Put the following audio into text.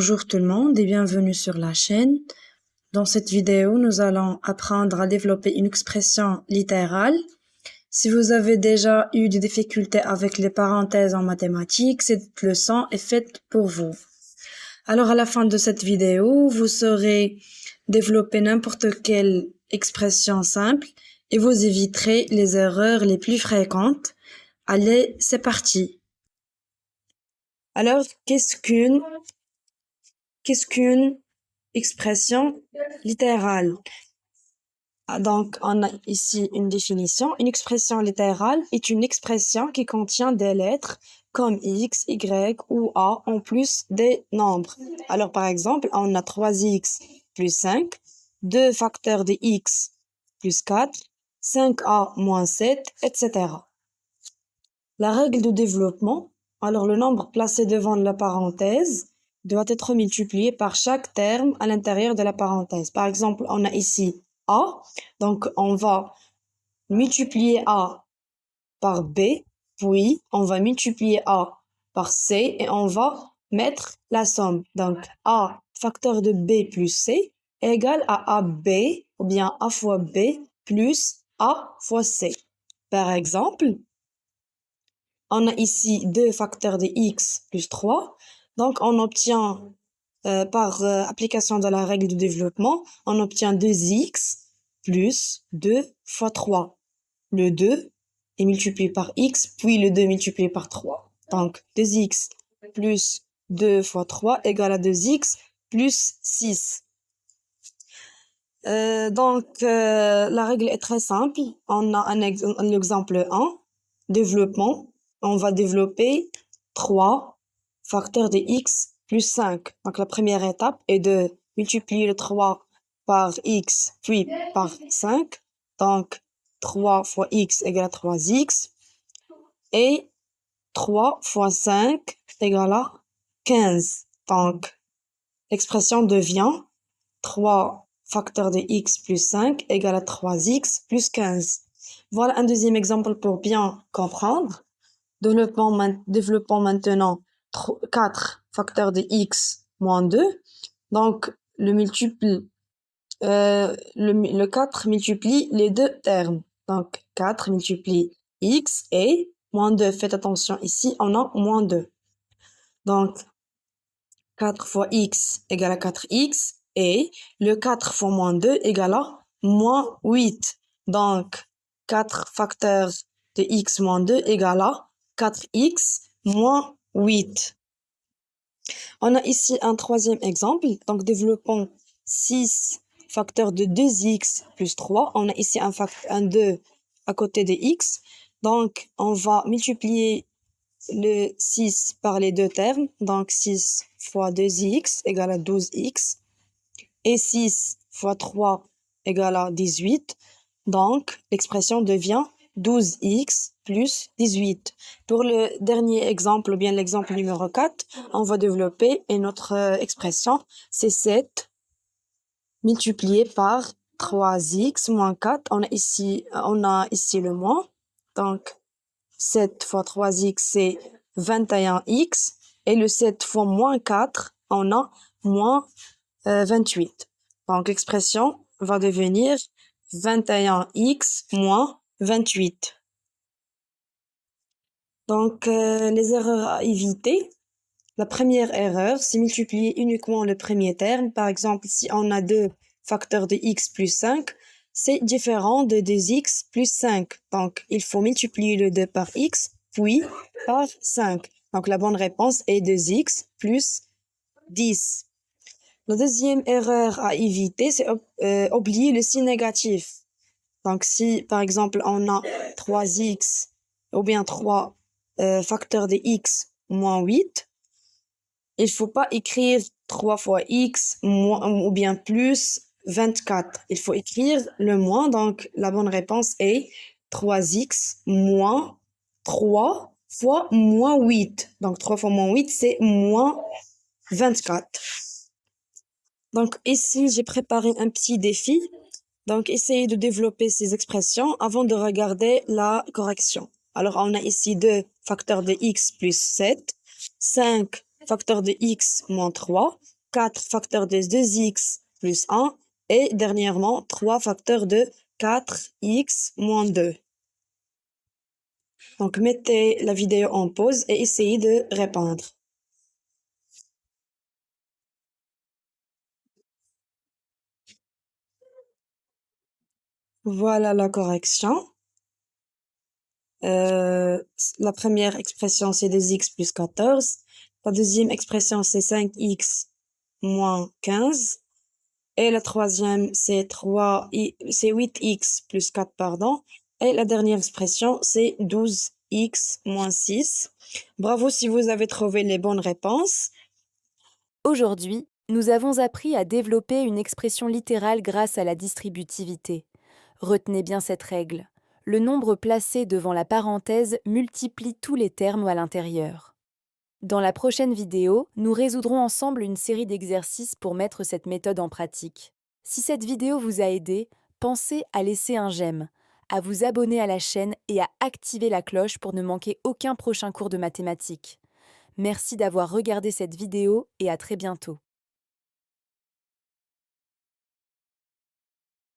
Bonjour tout le monde et bienvenue sur la chaîne. Dans cette vidéo, nous allons apprendre à développer une expression littérale. Si vous avez déjà eu des difficultés avec les parenthèses en mathématiques, cette leçon est faite pour vous. Alors à la fin de cette vidéo, vous saurez développer n'importe quelle expression simple et vous éviterez les erreurs les plus fréquentes. Allez, c'est parti. Alors, qu'est-ce qu'une expression littérale? Donc, on a ici une définition. Une expression littérale est une expression qui contient des lettres comme X, Y ou A en plus des nombres. Alors, par exemple, on a 3X plus 5, 2 facteurs de X plus 4, 5A moins 7, etc. La règle de développement, alors le nombre placé devant la parenthèse doit être multiplié par chaque terme à l'intérieur de la parenthèse. Par exemple, on a ici A, donc on va multiplier A par B, puis on va multiplier A par C et on va mettre la somme. Donc A facteur de B plus C est égal à AB ou bien A fois B plus A fois C. Par exemple, on a ici 2 facteurs de x plus 3. Donc, on obtient, par application de la règle de développement, on obtient 2x plus 2 fois 3. Le 2 est multiplié par x, puis le 2 multiplié par 3. Donc, 2x plus 2 fois 3 égale à 2x plus 6. La règle est très simple. On a un exemple 1, développement. On va développer 3 facteurs de x plus 5. Donc, la première étape est de multiplier le 3 par x, puis par 5. Donc, 3 fois x égale à 3x. Et 3 fois 5 égale à 15. Donc, l'expression devient 3 facteur de x plus 5 égale à 3x plus 15. Voilà un deuxième exemple pour bien comprendre. Développons maintenant 4 facteurs de x moins 2. Donc, le 4 multiplie les deux termes. Donc, 4 multiplie x et moins 2. Faites attention, ici, on a moins 2. Donc, 4 fois x égale à 4x. Et le 4 fois moins 2 égale à moins 8. Donc, 4 facteurs de x moins 2 égale à 4x moins 8. On a ici un troisième exemple. Donc, développons 6 facteurs de 2x plus 3. On a ici un 2 à côté de x. Donc, on va multiplier le 6 par les deux termes. Donc, 6 fois 2x égale à 12x. Et 6 fois 3 égale à 18. Donc, l'expression devient 12x plus 18. Pour le dernier exemple, ou bien l'exemple numéro 4, on va développer une autre expression. C'est 7 multiplié par 3x moins 4. On a ici le moins. Donc, 7 fois 3x, c'est 21x. Et le 7 fois moins 4, on a moins 28. Donc, l'expression va devenir 21x moins 28. Donc, les erreurs à éviter. La première erreur, c'est multiplier uniquement le premier terme. Par exemple, si on a 2 facteurs de x plus 5, c'est différent de 2x plus 5. Donc, il faut multiplier le 2 par x, puis par 5. Donc, la bonne réponse est 2x plus 10. La deuxième erreur à éviter, c'est oublier le signe négatif. Donc, si, par exemple, on a 3x ou bien 3 facteurs de x moins 8, il faut pas écrire 3 fois x moins, ou bien plus 24. Il faut écrire le moins. Donc, la bonne réponse est 3x moins 3 fois moins 8. Donc, 3 fois moins 8, c'est moins 24. Donc, ici, j'ai préparé un petit défi. Donc, essayez de développer ces expressions avant de regarder la correction. Alors, on a ici 2 facteurs de x plus 7, 5 facteurs de x moins 3, 4 facteurs de 2x plus 1 et dernièrement 3 facteurs de 4x moins 2. Donc, mettez la vidéo en pause et essayez de répondre. Voilà la correction. La première expression, c'est 2x plus 14. La deuxième expression, c'est 5x moins 15. Et la troisième, c'est 8x plus 4, pardon. Et la dernière expression, c'est 12x moins 6. Bravo si vous avez trouvé les bonnes réponses. Aujourd'hui, nous avons appris à développer une expression littérale grâce à la distributivité. Retenez bien cette règle. Le nombre placé devant la parenthèse multiplie tous les termes à l'intérieur. Dans la prochaine vidéo, nous résoudrons ensemble une série d'exercices pour mettre cette méthode en pratique. Si cette vidéo vous a aidé, pensez à laisser un j'aime, à vous abonner à la chaîne et à activer la cloche pour ne manquer aucun prochain cours de mathématiques. Merci d'avoir regardé cette vidéo et à très bientôt.